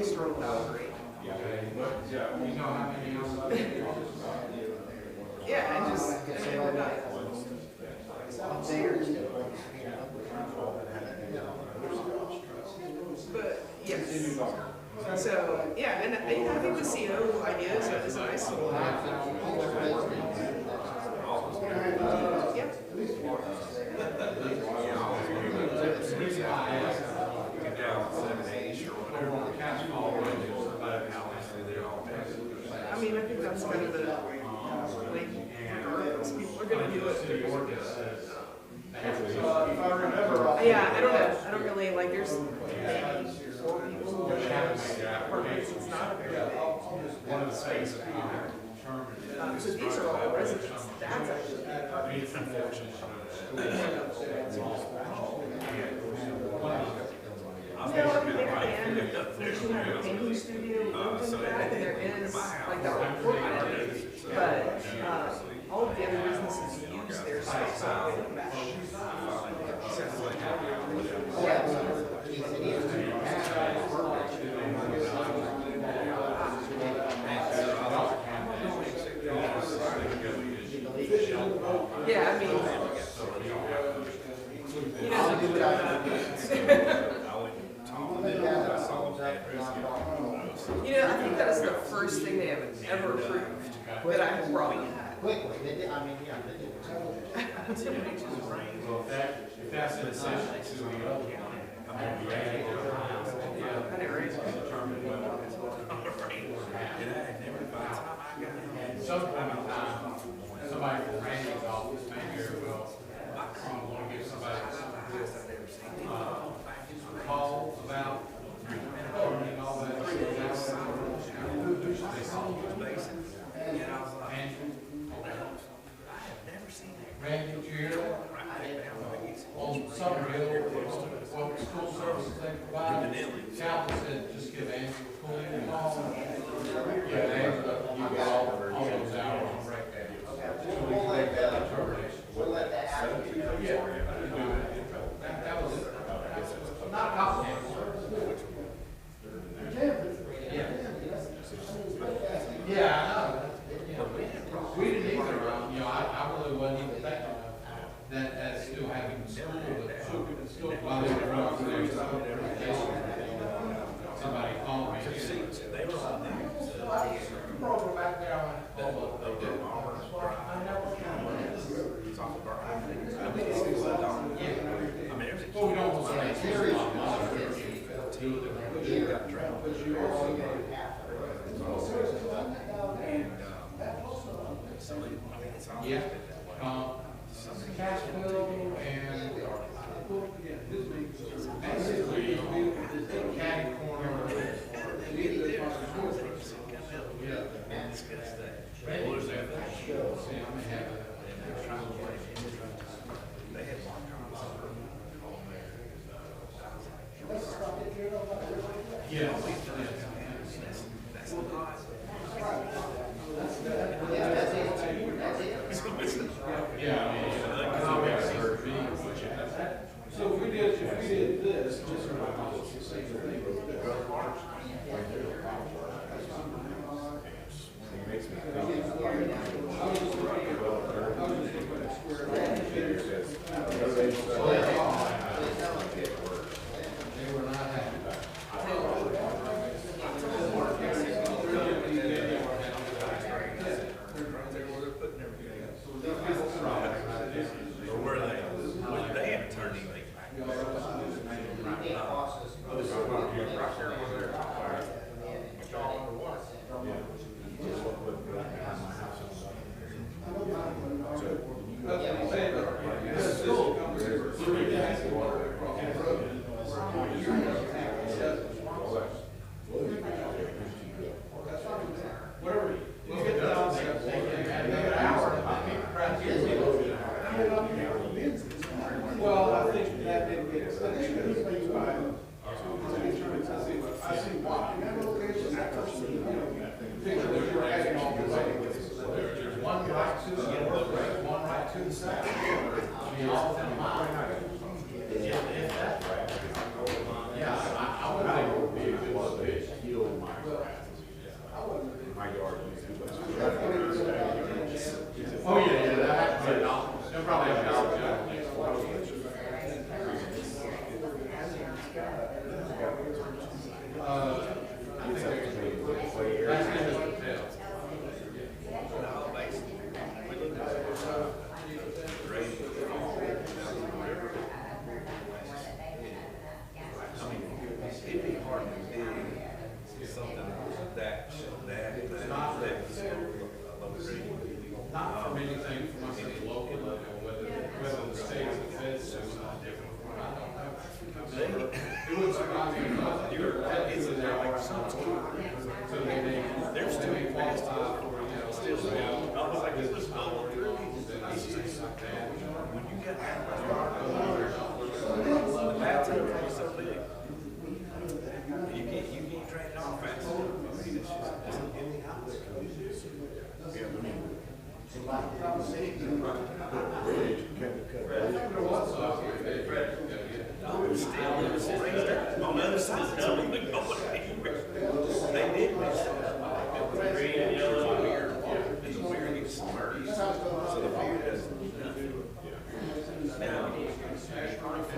external boundary. Yeah, I mean, we're not. But yes. So yeah, and I think the CO idea is a nice little. I mean, I think that's kind of the like, regardless, people are going to do it. Yeah, I don't know. I don't really like. There's maybe 4 people who have apartments. It's not a very big space. So these are all residents. That's actually apartments. No, I mean, they can. There's you have a painting studio moved in the back, and there is like the apartment. But all of the other businesses use their space all the way in the back. Yeah, I mean, you know, I think that is the first thing they have ever approved that I have brought up. If that's an essential to the other county, I'm going to be adding to the house. I know, right? Somebody from Randy's office may very well want to give somebody calls about and all that. Randy, Jill, on Summer Hill, what school services they provide. Calvin said just give Andrew a call. Yeah, Andrew, you get all those hours on break day. So we can make that determination. We'll let that happen. Yeah, that was it. Not complicated. Yeah, I know. We didn't either, you know, I really wasn't even thinking of that as still having school, but still, while they were up there, somebody called me. They were on there. You brought her back there, I went, oh, they did. I never it's off the bar. I mean, well, we don't want to say serious. Yeah, Cartersville and basically catty corner. Yeah. So if we did this, just Well, I think that didn't get it. it'd be hard to dig something that Not from anything from us at the local level, whether the state or the feds do something different. I don't know. It wouldn't surprise me if it's in there like some sort. So they're still fast for, still like this was not really. When you get the bathtub is so big, you can't drain it off fast. I mean, it's just in the house. On the other side, they did miss it. Green and yellow. And the weir gets submerged. So the weir doesn't. Now,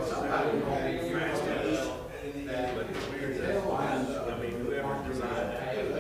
somebody will be fast enough, but the weir doesn't. I mean, whoever designed that, it's a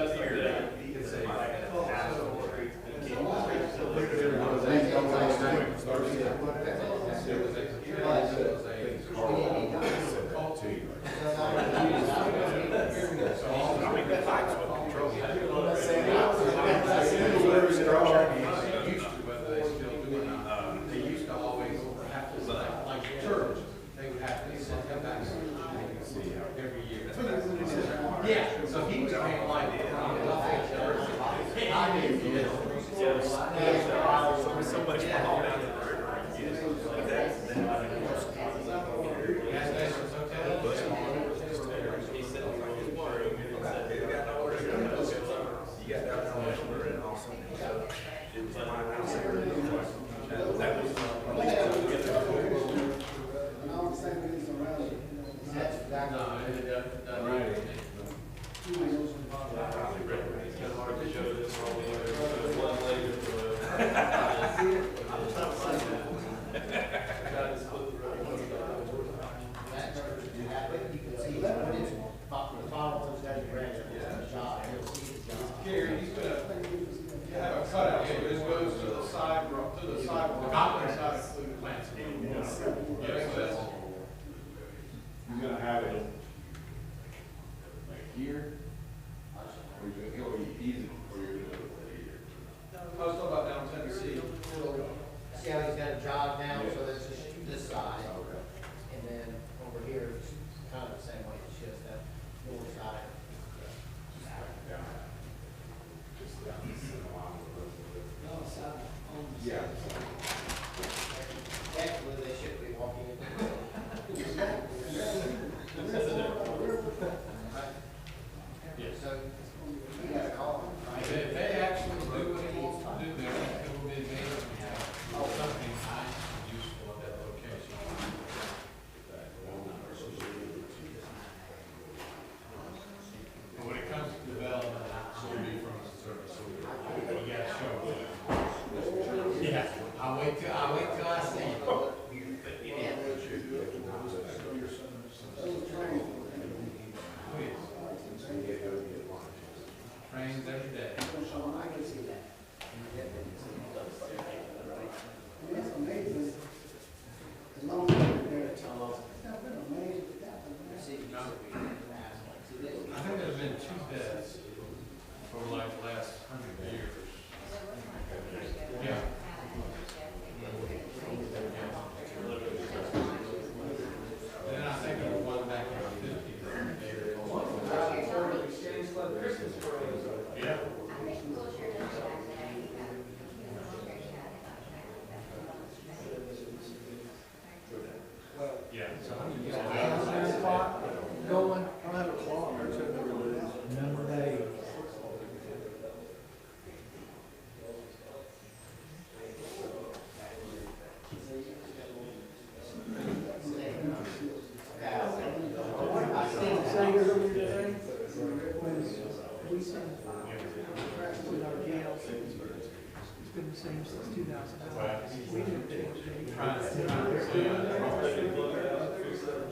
Same since 2009. We didn't change anything.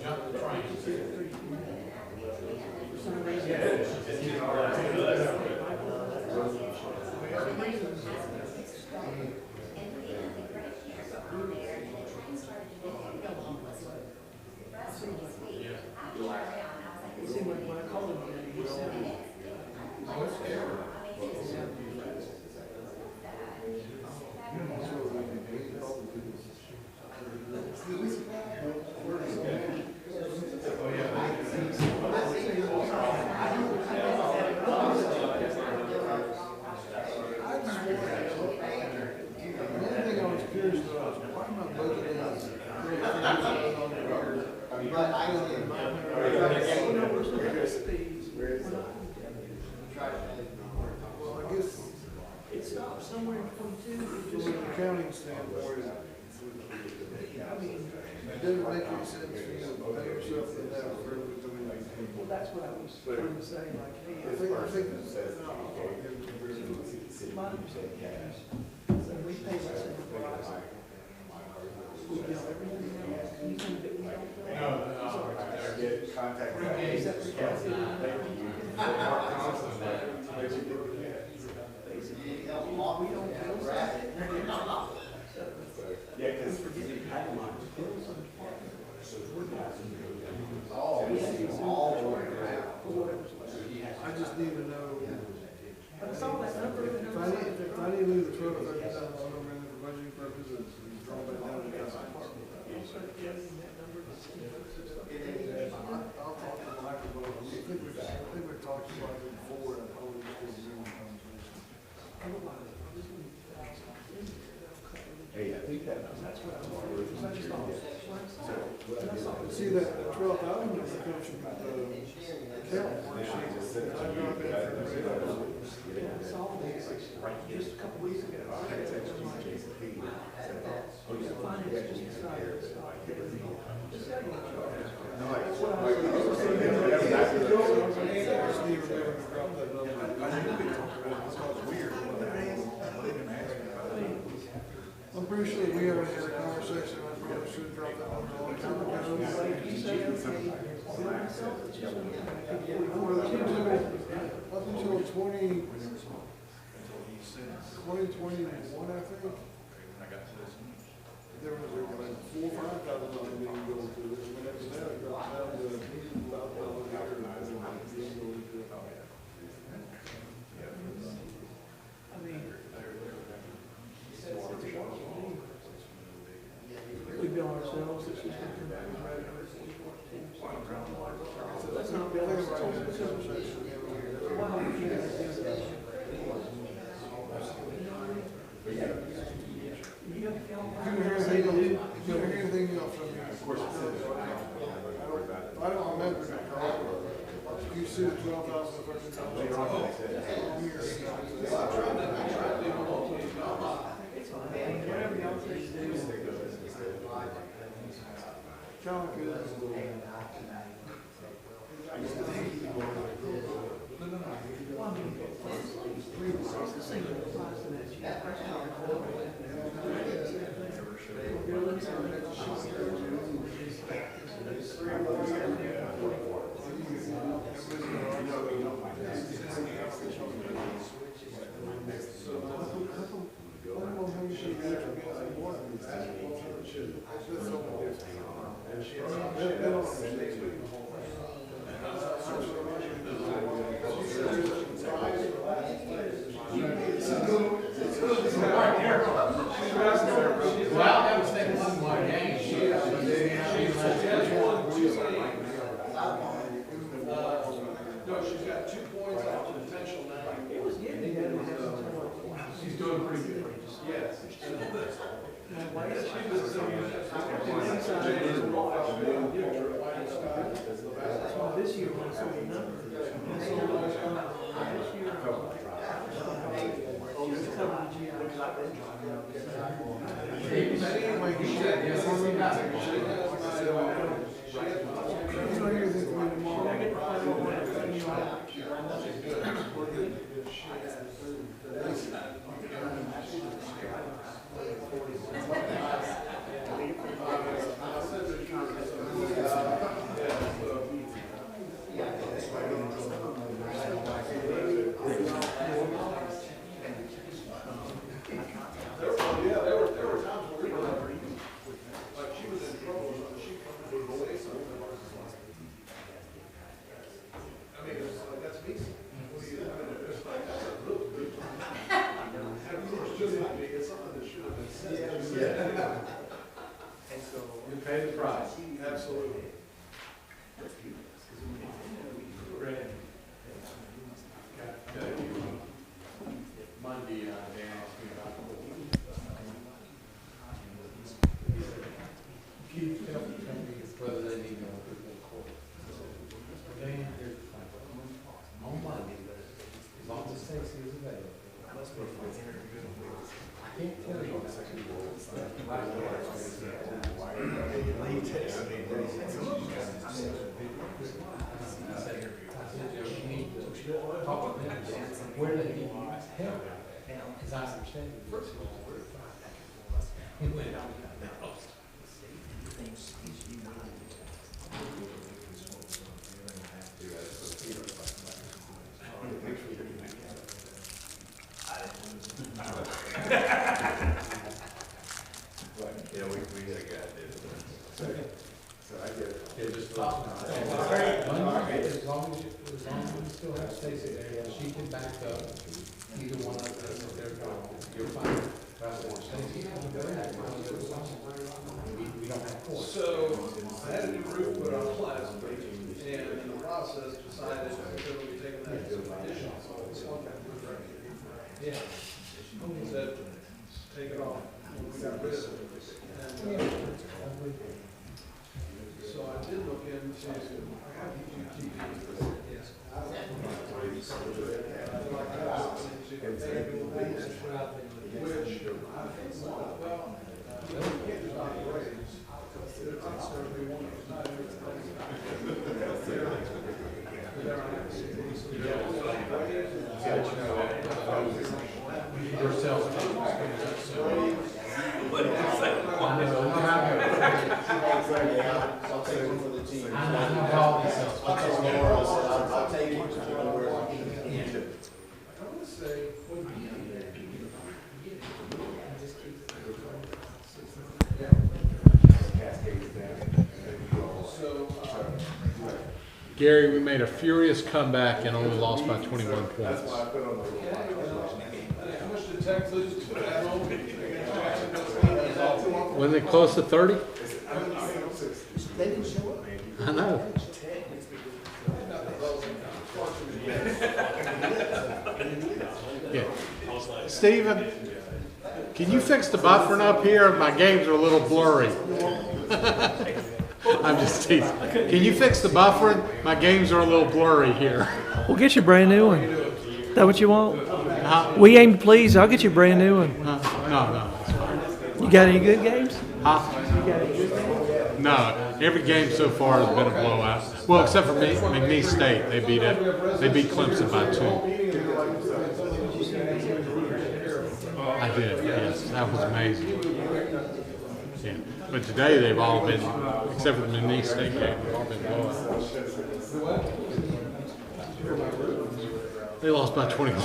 Jump the train. For some reason. It seemed Oh, it's scary. It stops somewhere in 22. From an accounting standpoint, it doesn't make any sense for you to pay yourself in that for Well, that's what I was trying to say, like, hey, I think that's we pay less than the price. We bill everything else, anything that we don't bill. Is that reflected in that? Basically, we don't bill something. Yeah, because Bills and I just need to know, I saw that number. if I need to leave the $12,000 or $13,000 for budgeting purposes, draw that down to the department. I'll start getting that number. I'll talk to Mike about it. I think we talked about it before, and I probably just didn't do the conversation. hey, I think that. That's what I wanted, because I just thought, when I saw it. See, that 12,000 number comes from the account worksheet. I dropped that for the Yeah, I saw this just a couple weeks ago. I was like, the finance just decided to stop giving me, just got me charged. That's what I was. I just need to be able to drop that number. I'm pretty sure we already had a conversation, I probably should drop that number a long time ago. You say, okay, bill myself, it's just gonna be Up until 2021, I think, there was like $4,000 or $5,000 being go to it. When it was down, it dropped down to about I mean, we bill ourselves, it's just like regular. So let's not bill ourselves. Why don't we do that? You gotta You don't hear anything else from me. Of course. I don't remember. You see the 12,000 the first time. It's fine, whatever y'all say to do. Kind of good. Well, I mean, it's the same price in that. You got price Well, I was thinking one more game. No, she's got 2 points after potential now. It was getting together. She's doing pretty good. Yes. This year, when I saw the numbers, this year, she's coming to GI. Anyway, he said, yes, we got it. She's not here this week tomorrow. I get to find out what I'm telling you. There were times where we were like she was in trouble, so she couldn't say something. Where they need help, as I understand it, first of all, Yeah, we got a guy that did it. So I get it. yeah, just talk. As long as you still have Stacy there, she can back up either one of them if they're gone. You're fine. That's what Stacy can go back. We don't have court. So, I had a new roof put on last week, and in the process decided that we would be taking that as a condition, so it's one kind of roof right here. Yeah. He said, take it off, when we got rid of it. And, so I did look into, which, well, I'll take one for the team. I'll take it. I would say, Gary, we made a furious comeback and only lost by 21 points. how much did Tech lose at home? Wasn't it close to 30? They didn't show up. I know. Yeah. Steven, can you fix the buffering up here? My games are a little blurry. I'm just teasing. Can you fix the buffering? My games are a little blurry here. We'll get you a brand new one. Is that what you want? Huh? We aim to please. I'll get you a brand new one. No, it's fine. You got any good games? Huh? You got any good games? No, every game so far has been a blowout. Well, except for McNeese State, they beat Clemson by 2. I did, yes, that was amazing. Yeah, but today they've all been, except for the McNeese State game, they've all been blowouts. They lost by 21.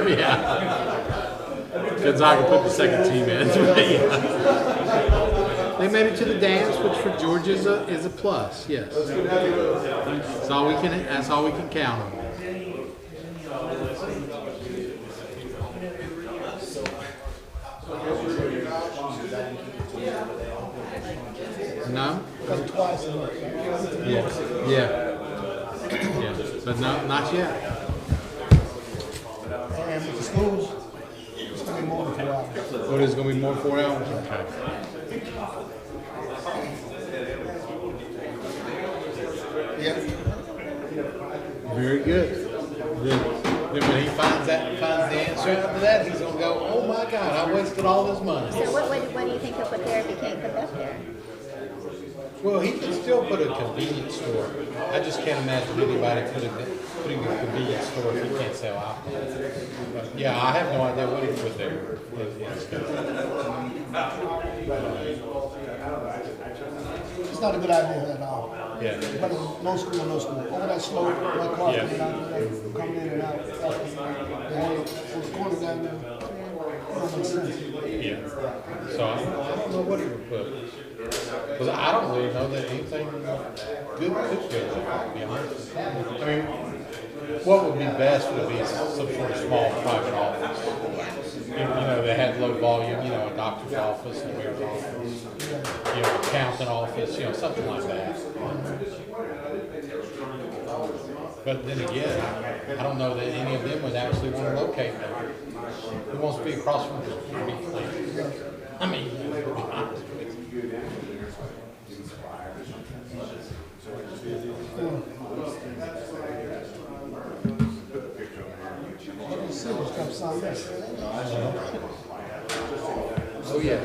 Yeah. Gonzaga put the second team in. They made it to the dance, which for Georgia is a plus. Yes, that's all we can count on. No. Yeah, but not yet. And with the schools, it's gonna be more than 4 hours. Oh, there's going to be more 4 hours? Okay. Yeah. Very good. Then when he finds the answer after that, he's going to go, oh my God, I wasted all this money. So what do you think he'll put there if he can't put up there? Well, he can still put a convenience store. I just can't imagine anybody putting a convenience store if he can't sell alcohol. But yeah, I have no idea what he put there. It's not a good idea at all. Yeah. But no school. Over that slope, my car coming out, coming in and out. There's a corner down there. It don't make sense. Yeah. So I don't know what he would put. Because I don't really know that anything good could go there, to be honest. I mean, what would be best would be some sort of small private office. You know, they had low volume, you know, a doctor's office, a mayor's office, you know, accountant office, you know, something like that. But then again, I don't know that any of them would actually want to locate there. Who wants to be across from the street? I mean, Oh, yeah.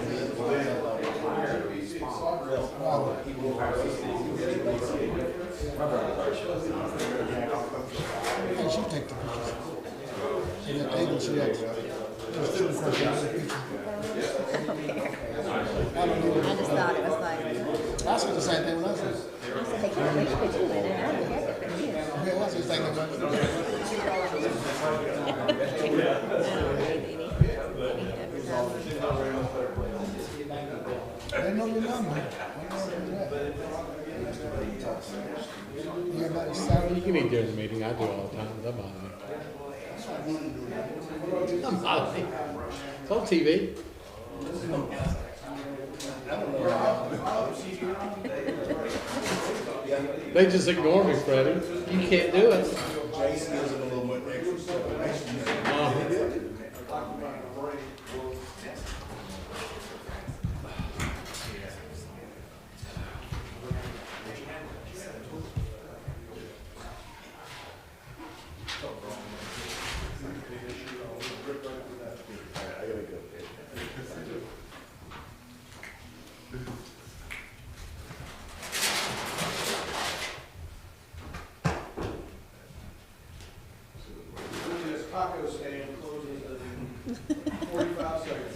Hey, she take the pictures. She got table, she got. I just thought it was like, I said the same thing when I said. I said, they can't take pictures with it. I don't care if it is. Yeah, that's the same thing about They know your number. Everybody's sorry. You can eat during the meeting. I do all the time. That bother me. Doesn't bother me. It's on TV. They just ignore me, Freddie. You can't do it. Jason is a little bit extra. This taco stand closes in 45 seconds.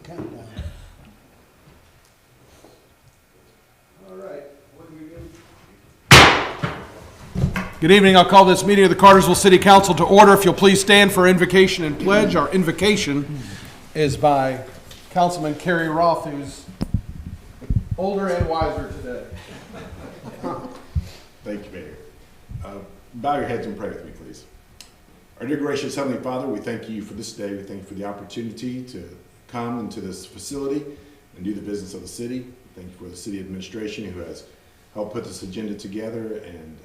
Countdown. All right. Good evening. I'll call this meeting of the Cartersville City Council to order. If you'll please stand for invocation and pledge. Our invocation is by Councilman Kerry Roth, who's older and wiser today. Thank you, Mayor. Bow your heads and pray with me, please. Our dear gracious Heavenly Father, we thank you for this day. We thank you for the opportunity to come into this facility and do the business of the city. Thank you for the city administration who has helped put this agenda together, and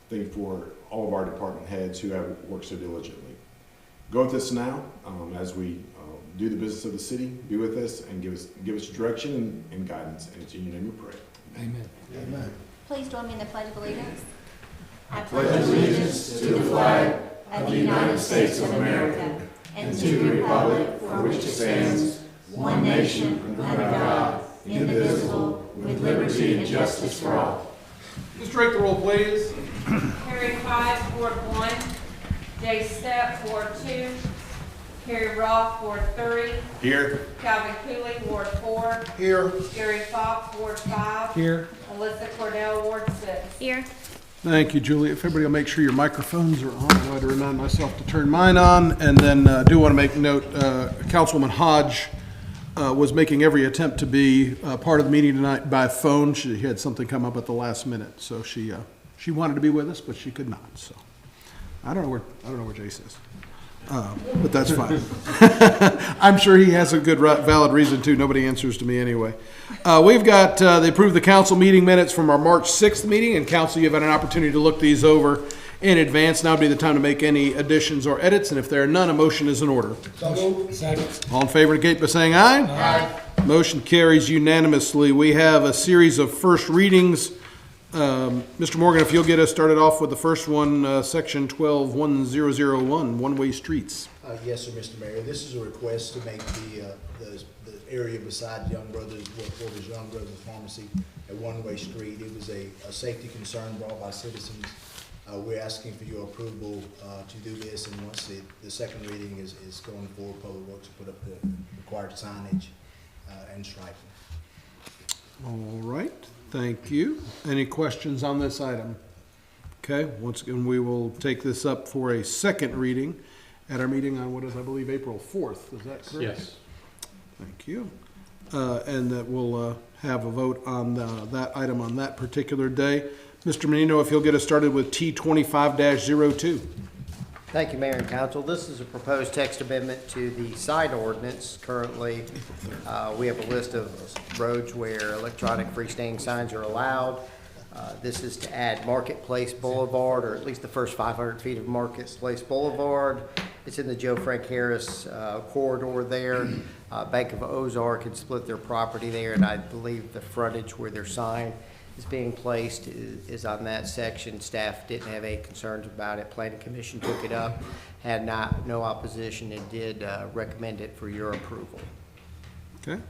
thank you for all of our department heads who have worked so diligently. Go with us now as we do the business of the city. Be with us and give us direction and guidance. And it's in your name we pray. Amen. Amen. Please join me in the Pledge of Allegiance. I pledge allegiance to the flag of the United States of America and to the republic for which it stands, one nation, under God, indivisible, with liberty and justice for all. Just break the roll, please. Carrie 5, Ward 1. Jay Stepp, Ward 2. Carrie Roth, Ward 3. Here. Calvin Cooley, Ward 4. Here. Gary Fox, Ward 5. Here. Alyssa Cordell, Ward 6. Here. Thank you, Julie. If everybody will make sure your microphones are on, I'd like to remind myself to turn mine on. And then do want to make note, Councilwoman Hodge was making every attempt to be part of the meeting tonight by phone. She had something come up at the last minute, so she wanted to be with us, but she could not. So I don't know where Jace is, but that's fine. I'm sure he has a good, valid reason to. Nobody answers to me anyway. We've got they approved the council meeting minutes from our March 6th meeting, and council, you've had an opportunity to look these over in advance. Now would be the time to make any additions or edits, and if there are none, a motion is in order. Second. All in favor indicate by saying aye. Aye. Motion carries unanimously. We have a series of first readings. Mr. Morgan, if you'll get us started off with the first one, section 12-1001, one-way streets. Yes, sir, Mr. Mayor. This is a request to make the area beside Young Brothers, Workhorse's Young Brothers Pharmacy, a one-way street. It was a safety concern brought by citizens. We're asking for your approval to do this, and once the second reading is going forward, Public Works will put up the required signage and striping. All right, thank you. Any questions on this item? Okay, once again, we will take this up for a second reading at our meeting on what is, I believe, April 4th. Is that correct? Yes. Thank you. And that we'll have a vote on that item on that particular day. Mr. Menino, if you'll get us started with T25-02. Thank you, Mayor and Council. This is a proposed text amendment to the sign ordinance. Currently, we have a list of roads where electronic freestanding signs are allowed. This is to add Marketplace Boulevard, or at least the first 500 feet of Marketplace Boulevard. It's in the Joe Frank Harris corridor there. Bank of Ozark had split their property there, and I believe the frontage where their sign is being placed is on that section. Staff didn't have any concerns about it. Planning Commission took it up, had no opposition, and did recommend it for your approval. Okay,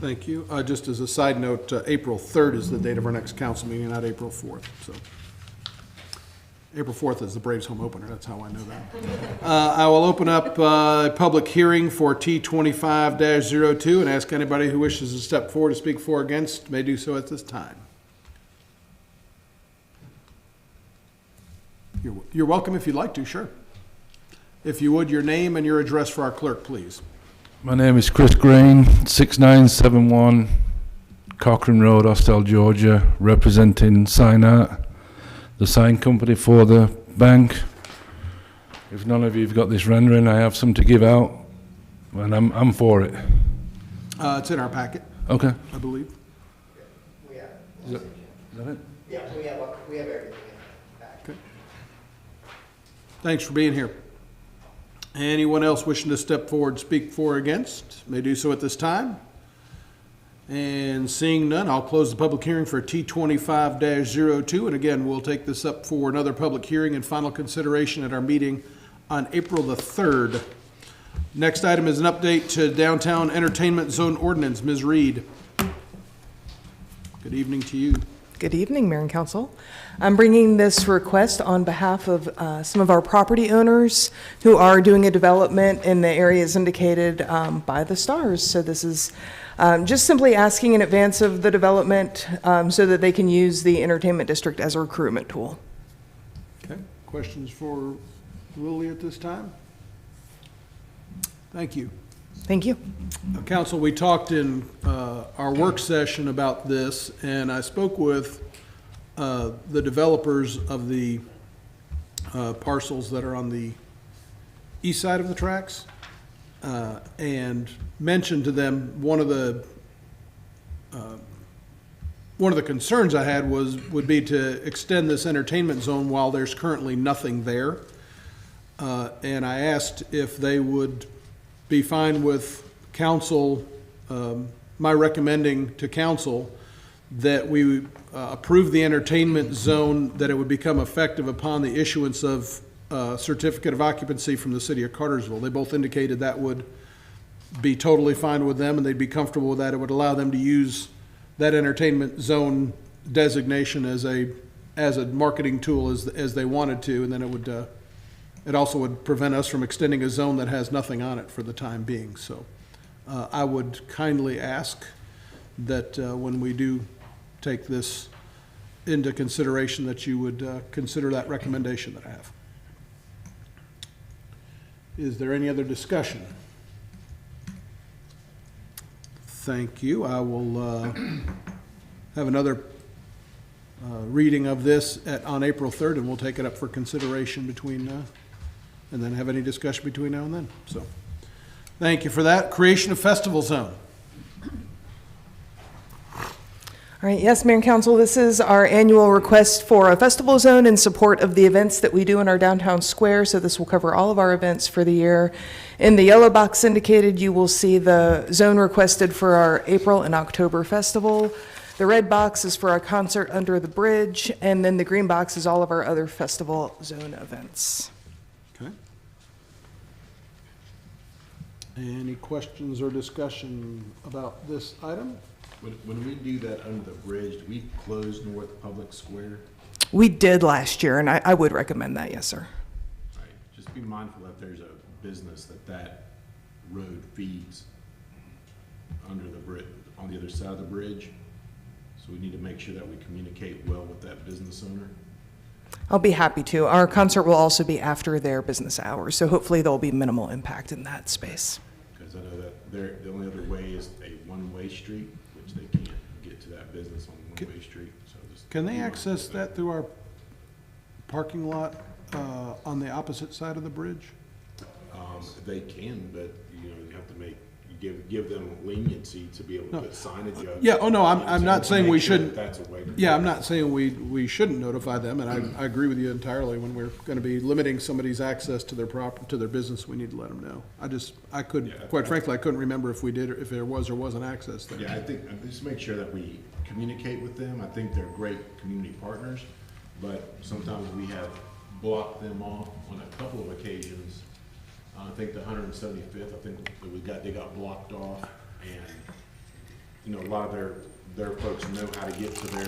thank you. Just as a side note, April 3rd is the date of our next council meeting, not April 4th. So April 4th is the Braves home opener. That's how I know that. I will open up a public hearing for T25-02 and ask anybody who wishes to step forward to speak for or against may do so at this time. You're welcome if you'd like to, sure. If you would, your name and your address for our clerk, please. My name is Chris Green, 6971 Cochrane Road, Austell, Georgia, representing Sign Art, the sign company for the bank. If none of you have got this rendering, I have some to give out, and I'm for it. It's in our packet. Okay. I believe. Is that it? Yeah, we have everything. Thanks for being here. Anyone else wishing to step forward, speak for or against, may do so at this time. And seeing none, I'll close the public hearing for T25-02. And again, we'll take this up for another public hearing and final consideration at our meeting on April the 3rd. Next item is an update to Downtown Entertainment Zone Ordinance. Ms. Reed. Good evening to you. Good evening, Mayor and Council. I'm bringing this request on behalf of some of our property owners who are doing a development in the areas indicated by the stars. So this is just simply asking in advance of the development so that they can use the entertainment district as a recruitment tool. Okay. Questions for Lily at this time? Thank you. Thank you. Council, we talked in our work session about this, and I spoke with the developers of the parcels that are on the east side of the tracks, and mentioned to them one of the concerns I had would be to extend this entertainment zone while there's currently nothing there. And I asked if they would be fine with council, my recommending to council that we approve the entertainment zone, that it would become effective upon the issuance of certificate of occupancy from the city of Cartersville. They both indicated that would be totally fine with them and they'd be comfortable with that. It would allow them to use that entertainment zone designation as a marketing tool as they wanted to, and then it would it also would prevent us from extending a zone that has nothing on it for the time being. So I would kindly ask that when we do take this into consideration, that you would consider that recommendation that I have. Is there any other discussion? Thank you. I will have another reading of this on April 3rd, and we'll take it up for consideration between and then have any discussion between now and then. So thank you for that. Creation of festival zone. All right, yes, Mayor and Council, this is our annual request for a festival zone in support of the events that we do in our downtown square. So this will cover all of our events for the year. In the yellow box indicated, you will see the zone requested for our April and October festival. The red box is for our concert under the bridge, and then the green box is all of our other festival zone events. Okay. Any questions or discussion about this item? When we do that under the bridge, do we close North Public Square? We did last year, and I would recommend that, yes, sir. Right. Just be mindful that there's a business that road feeds under the bridge, on the other side of the bridge. So we need to make sure that we communicate well with that business owner. I'll be happy to. Our concert will also be after their business hours, so hopefully there'll be minimal impact in that space. Because I know that the only other way is a one-way street, which they can't get get to that business on one-way street, so just. Can they access that through our parking lot on the opposite side of the bridge? They can, but, you know, you have to give them leniency to be able to put signage up. Yeah, oh no, I'm not saying we Make sure shouldn't. that that's a way to. Yeah, I'm not saying we shouldn't notify them, and I agree with you entirely. When we're gonna be limiting somebody's access to their to their business, we need to let them know. I couldn't, quite frankly, I couldn't remember if we did, or if there was or wasn't access there. Yeah, I think, just make sure that we communicate with them. I think they're great community partners, but sometimes we have blocked them off on a couple of occasions. I think the 175th, I think that they got blocked off, and, you know, a lot of their folks know how to get to their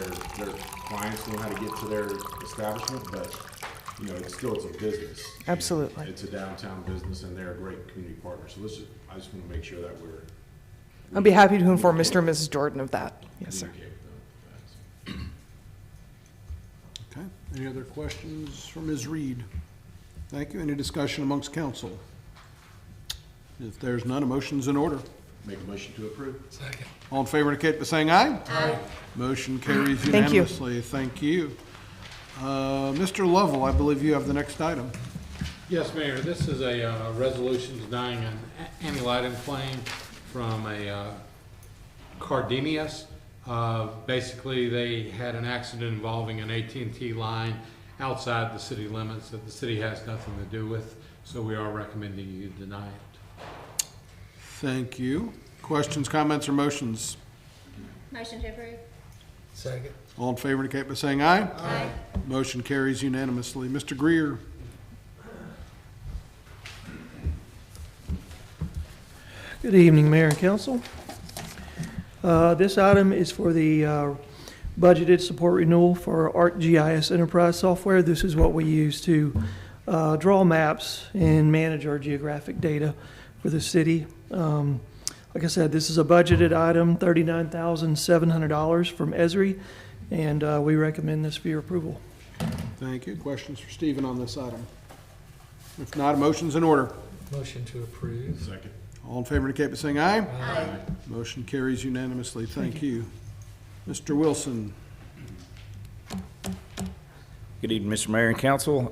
clients know how to get to their establishment, but, you know, it's a business. Absolutely. It's a downtown business, and they're a great community partner, so I just want to make sure that I'd be happy to inform Mr. and Mrs. Jordan of that. Yes, sir. communicate with them. Okay, any other questions from Ms. Reed? Thank you. Any discussion amongst council? If there's none, a motion's in order. Make a motion to approve. Second. All in favor indicate by saying aye. Aye. Motion carries Thank you. unanimously. Thank you. Mr. Lovell, I believe you have the next item. Yes, Mayor, this is a resolution denying an anti-lighting claim from a Cardenius. Basically, they had an accident involving an AT&T line outside the city limits that the city has nothing to do with, so we are recommending you deny it. Thank you. Questions, comments, or motions? Motion to approve. Second. All in favor indicate by saying aye. Aye. Motion carries unanimously. Mr. Greer. Good evening, Mayor and Council. This item is for the budgeted support renewal for ArcGIS Enterprise software. This is what we use to draw maps and manage our geographic data for the city. Like I said, this is a budgeted item, $39,700 from Esri, and we recommend this for your approval. Thank you. Questions for Stephen on this item? If not, a motion's in order. Motion to approve. Second. All in favor indicate by saying aye. Aye. Motion carries unanimously. Thank you. Mr. Wilson. Good evening, Mr. Mayor and Council.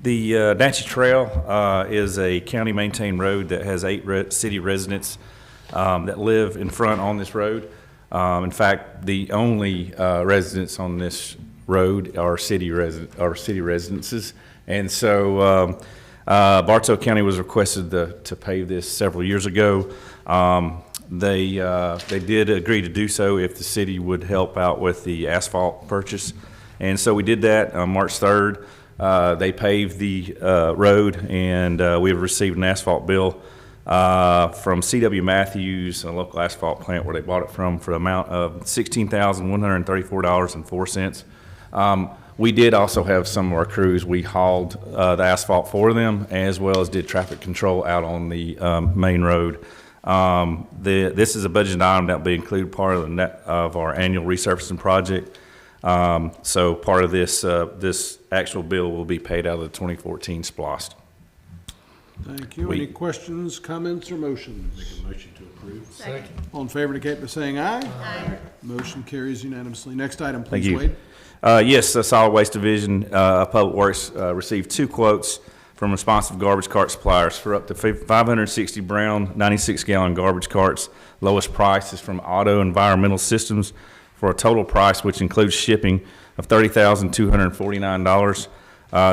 The Natchez Trail is a county-maintained road that has 8 city residents that live in front on this road. In fact, the only residents on this road are city residences, and so Bartow County was requested to pave this several years ago. They did agree to do so if the city would help out with the asphalt purchase, and so we did that on March 3rd. They paved the road, and we have received an asphalt bill from C.W. Matthews, a local asphalt plant where they bought it from, for the amount of $16,134.04. We did also have some of our crews, we hauled the asphalt for them, as well as did traffic control out on the main road. This is a budget item that will be included part of our annual resurfacing project. So part of this actual bill will be paid out of the 2014 SPLOST. Thank you. Any questions, comments, or motions? Make a motion to approve. Second. All in favor indicate by saying aye. Aye. Motion carries unanimously. Next item, Thank please, you. Wade. Yes, the Solid Waste Division of Public Works received 2 quotes from responsive garbage cart suppliers for up to 560 brown 96-gallon garbage carts. Lowest price is from Auto Environmental Systems for a total price, which includes shipping, of $30,249.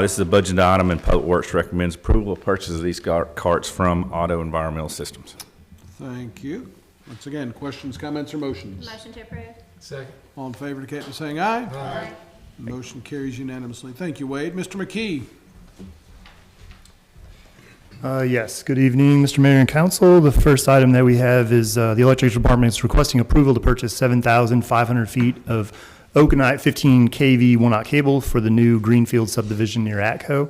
This is a budget item, and Public Works recommends approval of purchase of these carts from Auto Environmental Systems. Thank you. Once again, questions, comments, or motions? Motion to approve. Second. All in favor indicate by saying aye. Aye. Motion carries unanimously. Thank you, Wade. Mr. McKee. Yes, good evening, Mr. Mayor and Council. The first item that we have is the Electric Department is requesting approval to purchase 7,500 feet of Okanite 15 kV 1-aught cable for the new Greenfield subdivision near Atco.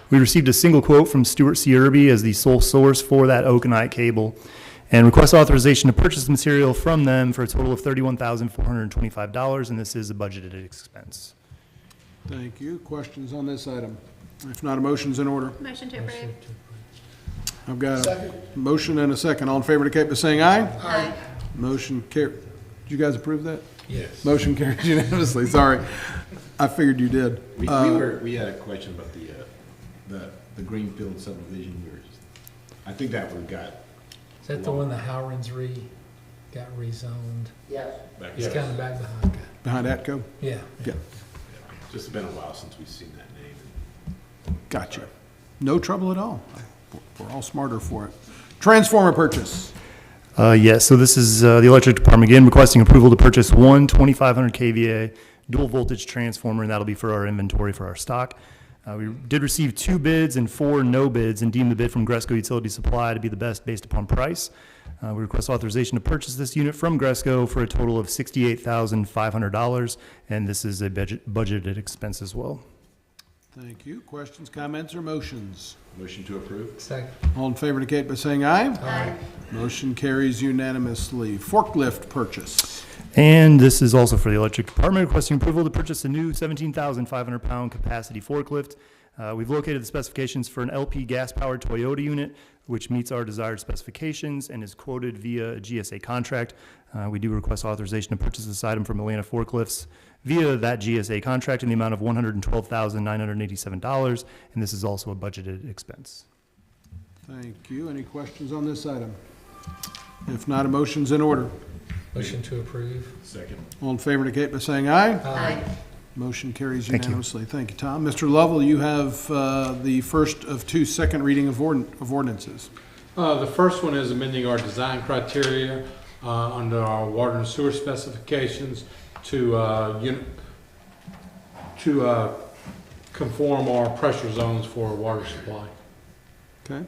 We received a single quote from Stuart C. Irby as the sole source for that Okanite cable, and request authorization to purchase the material from them for a total of $31,425, and this is a budgeted expense. Thank you. Questions on this item? If not, a motion's in order. Motion to approve. I've got a motion and a second. All in favor indicate by saying aye. Aye. Motion carries Did you guys approve that? Yes. Motion carries unanimously. Sorry. I figured you did. We had a question about the Greenfield subdivision. I think that one got. Is that the one the Howrens got rezoned? Yes. It's kind of back behind. Behind Atco? Yeah. Yeah. Just been a while since we've seen that name. Gotcha. No trouble at all. We're all smarter for it. Transformer purchase. Yes, so this is the electric department again requesting approval to purchase one 2,500 kVA dual voltage transformer, and that'll be for our inventory for our stock. We did receive 2 bids and 4 no bids and deemed the bid from Gresco Utility Supply to be the best based upon price. We request authorization to purchase this unit from Gresco for a total of $68,500, and this is a budgeted expense as well. Thank you. Questions, comments, or motions? Motion to approve. Second. All in favor indicate by saying aye. Aye. Motion carries unanimously. Forklift purchase. And this is also for the electric department, requesting approval to purchase a new 17,500-pound capacity forklift. We've located the specifications for an LP gas-powered Toyota unit, which meets our desired specifications and is quoted via a GSA contract. We do request authorization to purchase this item from Atlanta Forklifts via that GSA contract in the amount of $112,987, and this is also a budgeted expense. Thank you. Any questions on this item? If not, a motion's in order. Motion to approve. Second. All in favor indicate by saying aye. Aye. Motion carries Thank you. unanimously. Thank you, Tom. Mr. Lovell, you have the first of 2 second reading of ordinances. The first one is amending our design criteria under our water and sewer specifications to conform our pressure zones for water supply. Okay,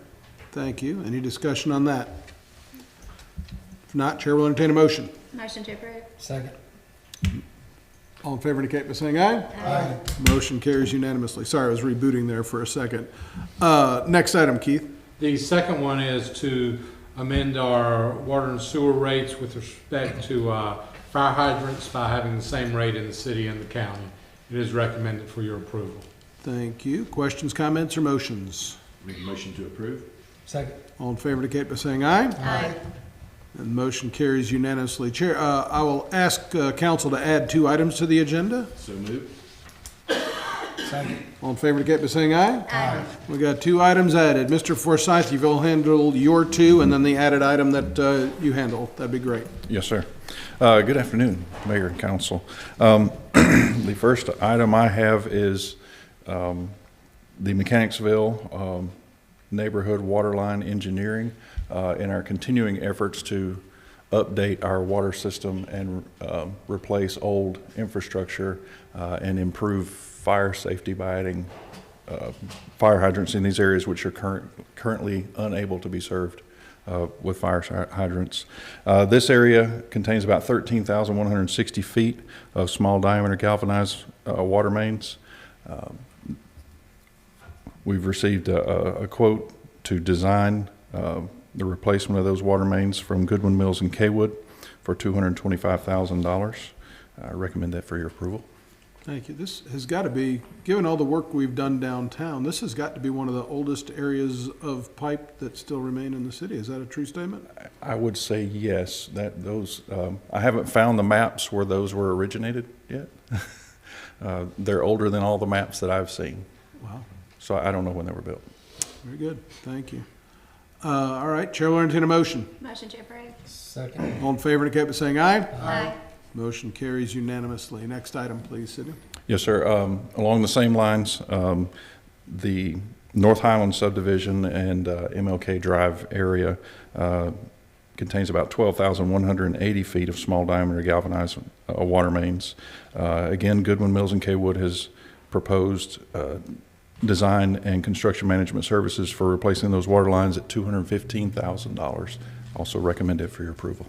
thank you. Any discussion on that? If not, Chair will entertain a motion. Motion to approve. Second. All in favor indicate by saying aye. Aye. Motion carries unanimously. Sorry, I was rebooting there for a second. Next item, Keith. The second one is to amend our water and sewer rates with respect to fire hydrants by having the same rate in the city and the county. It is recommended for your approval. Thank you. Questions, comments, or motions? Make a motion to approve. Second. All in favor indicate by saying aye. Aye. And the motion carries unanimously. Chair, I will ask council to add 2 items to the agenda. So moved. Second. All in favor indicate by saying aye. Aye. We got 2 items added. Mr. Forsythe, you've all handled your 2, and then the added item that you handle. That'd be great. Yes, sir. Good afternoon, Mayor and Council. The first item I have is the Mechanicsville neighborhood waterline engineering in our continuing efforts to update our water system and replace old infrastructure and improve fire safety by adding fire hydrants in these areas which are currently unable to be served with fire hydrants. This area contains about 13,160 feet of small diameter galvanized water mains. We've received a quote to design the replacement of those water mains from Goodwin Mills and Kaywood for $225,000. I recommend that for your approval. Thank you. This has got to be, given all the work we've done downtown, this has got to be one of the oldest areas of pipe that still remain in the city. Is that a true statement? I would say yes. That those I haven't found the maps where those were originated yet. They're older than all the maps that I've seen. Wow. So I don't know when they were built. Very good. Thank you. All right, Chair will entertain a motion. Motion to approve. Second. All in favor indicate by saying aye. Aye. Motion carries unanimously. Next item, please, Sidney. Yes, sir. Along the same lines, the North Highland subdivision and MLK Drive area contains about 12,180 feet of small diameter galvanized water mains. Again, Goodwin Mills and Kaywood has proposed design and construction management services for replacing those water lines at $215,000. Also recommended for your approval.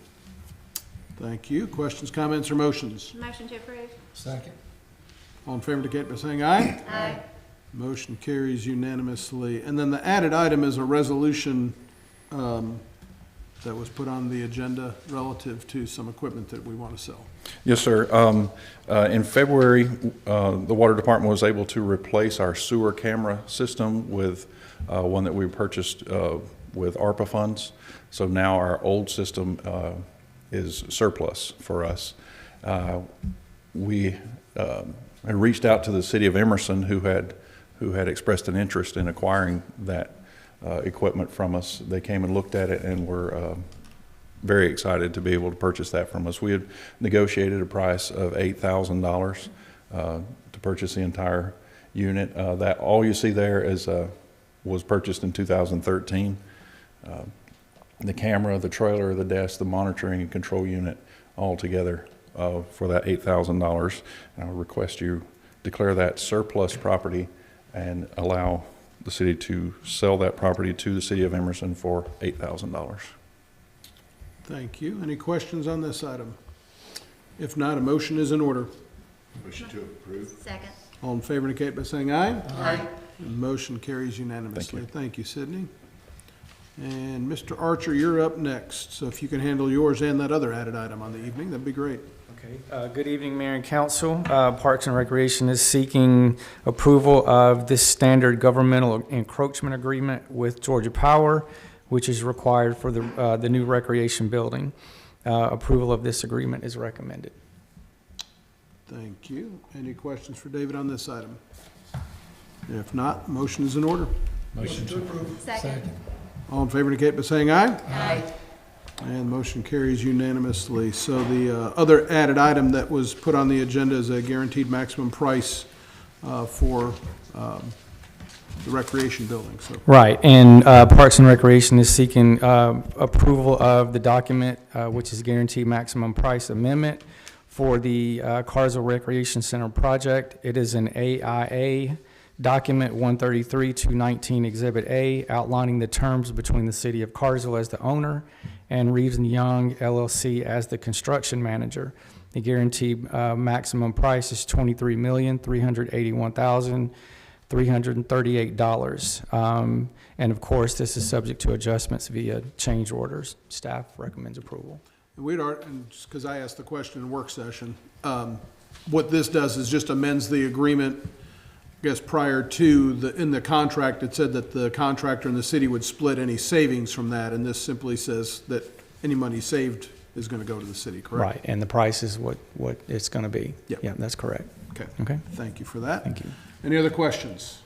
Thank you. Questions, comments, or motions? Motion to approve. Second. All in favor indicate by saying aye. Aye. Motion carries unanimously. And then the added item is a resolution that was put on the agenda relative to some equipment that we want to sell. Yes, sir. In February, the Water Department was able to replace our sewer camera system with one that we purchased with ARPA funds. So now our old system is surplus for us. We had reached out to the city of Emerson, who had expressed an interest in acquiring that equipment from us. They came and looked at it and were very excited to be able to purchase that from us. We had negotiated a price of $8,000 to purchase the entire unit. That all you see there is was purchased in 2013. The camera, the trailer, the desk, the monitoring and control unit, all together for that $8,000. And I request you declare that surplus property and allow the city to sell that property to the city of Emerson for $8,000. Thank you. Any questions on this item? If not, a motion is in order. Motion to approve. Second. All in favor indicate by saying aye. Aye. And motion carries unanimously. Thank Thank you, Sydney. And Mr. Archer, you're up next. So if you can handle yours and that other added item on the evening, that'd be great. Okay. Good evening, Mayor and Council. Parks and Recreation is seeking approval of this standard governmental encroachment agreement with Georgia Power, which is required for the new recreation building. Approval of this agreement is recommended. Thank you. Any questions for David on this item? If not, motion is in order. Motion to approve. Second. All in favor indicate by saying aye. Aye. And motion carries unanimously. So the other added item that was put on the agenda is a guaranteed maximum price for the recreation building. So Right, and Parks and Recreation is seeking approval of the document, which is guaranteed maximum price amendment for the Cartersville Recreation Center project. It is an AIA document 133-219 Exhibit A, outlining the terms between the City of Cartersville as the owner and Reeves & Young LLC as the construction manager. The guaranteed maximum price is $23,381,338. And of course, this is subject to adjustments via change orders. Staff recommends approval. we'd, and just because I asked the question in work session, what this does is just amends the agreement. I guess prior to in the contract, it said that the contractor and the city would split any savings from that, and this simply says that any money saved is going to go to the city, correct? Right, and the price is what it's going to be. Yep. Yeah, that's correct. Okay. Okay. Thank you for that. Thank you. Any other questions?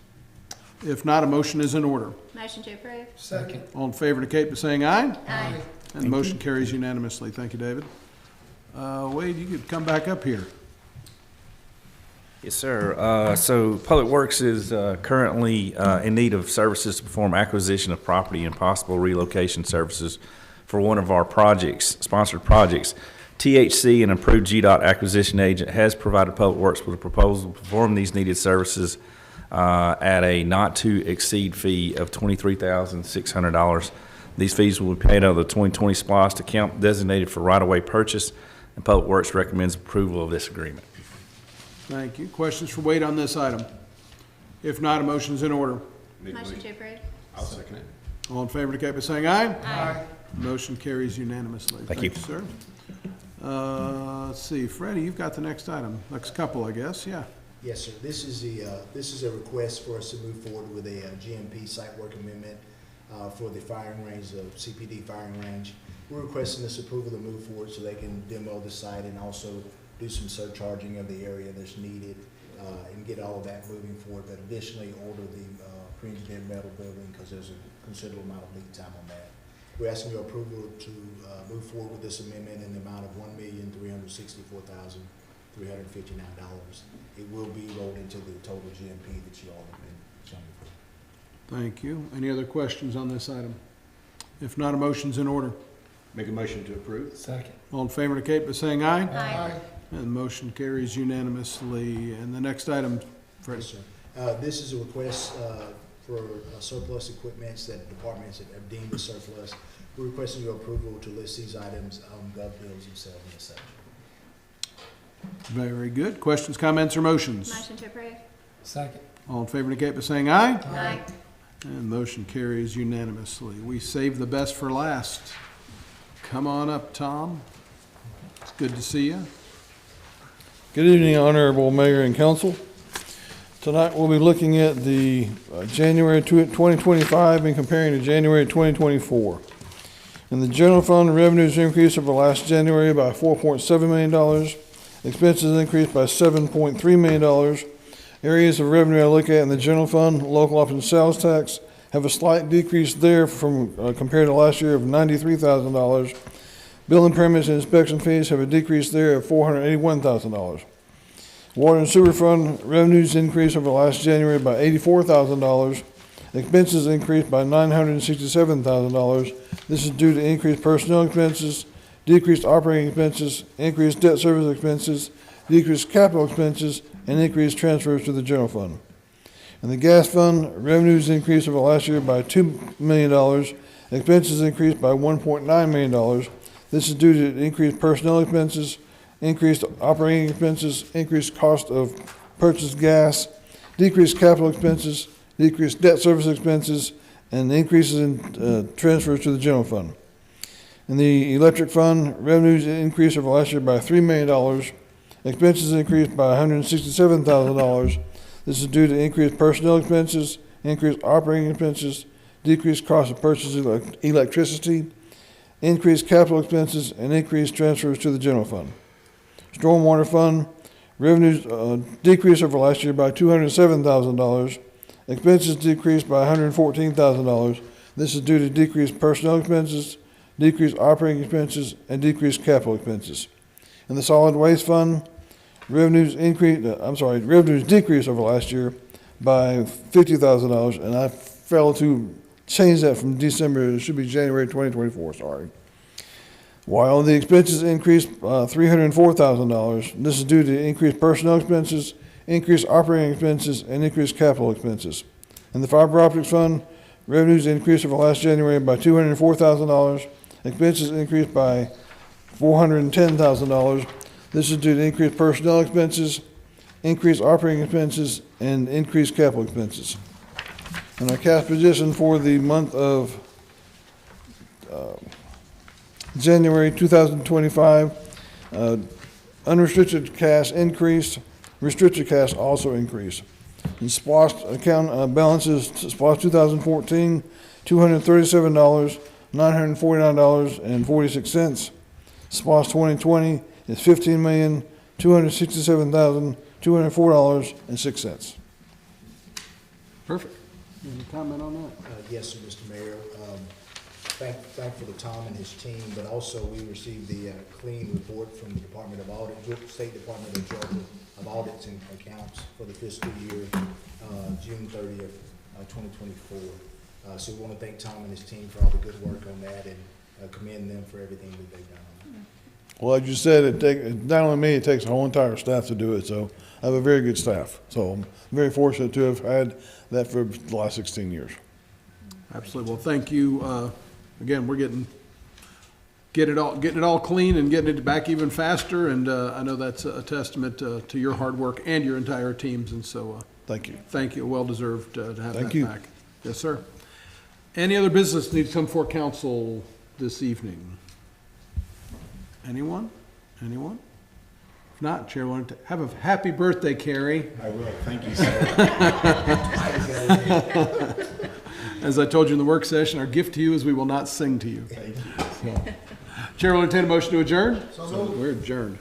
If not, a motion is in order. Motion to approve. Second. All in favor indicate by saying aye. Aye. And the motion carries unanimously. Thank you, David. Wade, you could come back up here. Yes, sir. So Public Works is currently in need of services to perform acquisition of property and possible relocation services for one of our projects, sponsored projects. THC, an approved GDOT acquisition agent, has provided Public Works with a proposal to perform these needed services at a not-to-exceed fee of $23,600. These fees will be paid out of the 2020 SPLOST account designated for right-of-way purchase, and Public Works recommends approval of this agreement. Thank you. Questions for Wade on this item? If not, a motion is in order. Motion to approve. I'll second it. All in favor indicate by saying aye. Aye. Motion carries unanimously. Thank you. Sir. Let's see, Freddie, you've got the next item, next couple, I guess, yeah. Yes, sir. This is a request for us to move forward with a GMP site work amendment for the firing range, the CPD firing range. We're requesting this approval to move forward so they can demo the site and also do some surcharging of the area that's needed and get all of that moving forward, but additionally order the pre-engineered metal building because there's a considerable amount of lead time on that. We're asking your approval to move forward with this amendment in the amount of $1,364,359. It will be rolled into the total GMP that you all have been showing for. Thank you. Any other questions on this item? If not, a motion's in order. Make a motion to approve. Second. All in favor indicate by saying aye. Aye. And the motion carries unanimously. And the next item, Freddie. Yes, sir. This is a request for surplus equipments that departments have deemed as surplus. We're requesting your approval to list these items on gov bills themselves in a section. Very good. Questions, comments, or motions? Motion to approve. Second. All in favor indicate by saying aye. Aye. And motion carries unanimously. We save the best for last. Come on up, Tom. It's good to see you. Good evening, Honorable Mayor and Council. Tonight we'll be looking at the January 2025 and comparing to January 2024. In the general fund, revenues increased over last January by $4.7 million. Expenses increased by $7.3 million. Areas of revenue I look at in the general fund, local option sales tax, have a slight decrease there from compared to last year of $93,000. Building permits and inspection fees have a decrease there of $481,000. Water and sewer fund revenues increased over last January by $84,000. Expenses increased by $967,000. This is due to increased personnel expenses, decreased operating expenses, increased debt service expenses, decreased capital expenses, and increased transfers to the general fund. In the gas fund, revenues increased over last year by $2 million. Expenses increased by $1.9 million. This is due to increased personnel expenses, increased operating expenses, increased cost of purchased gas, decreased capital expenses, decreased debt service expenses, and increases in transfers to the general fund. In the electric fund, revenues increased over last year by $3 million. Expenses increased by $167,000. This is due to increased personnel expenses, increased operating expenses, decreased cost of purchasing electricity, increased capital expenses, and increased transfers to the general fund. Stormwater fund, revenues decreased over last year by $207,000. Expenses decreased by $114,000. This is due to decreased personnel expenses, decreased operating expenses, and decreased capital expenses. In the solid waste fund, revenues decreased over last year by $50,000, and I failed to change that from December. It should be January 2024, sorry. While the expenses increased $304,000, this is due to increased personnel expenses, increased operating expenses, and increased capital expenses. In the fiber optics fund, revenues increased over last January by $204,000. Expenses increased by $410,000. This is due to increased personnel expenses, increased operating expenses, and increased capital expenses. And our cash position for the month of January 2025, unrestricted cash increased, restricted cash also increased. And SPOS account balances, SPOS 2014, $237, $949.46. SPOS 2020 is $15,267,204.06. Perfect. Any comment on that? Yes, sir, Mr. Mayor. Thankful to Tom and his team, but also we received the clean report from the Department of Audit, State Department of Georgia of Audits and Accounts for the fiscal year, June 30th, 2024. So we want to thank Tom and his team for all the good work on that and commend them for everything that they've done. Well, as you said, not only me, it takes the whole entire staff to do it, so I have a very good staff. So I'm very fortunate to have had that for the last 16 years. Absolutely. Well, thank you. Again, we're getting it all clean and getting it back even faster, and I know that's a testament to your hard work and your entire teams, and so thank you. Thank you. Well deserved to have Thank that you. back. Yes, sir. Any other business needs to come before council this evening? Anyone? Anyone? If not, Chair, I want to have a happy birthday, Carrie. I will. Thank you, sir. As I told you in the work session, our gift to you is we will not sing to you. Thank you. Chair will entertain a motion to adjourn. So moved. We're adjourned.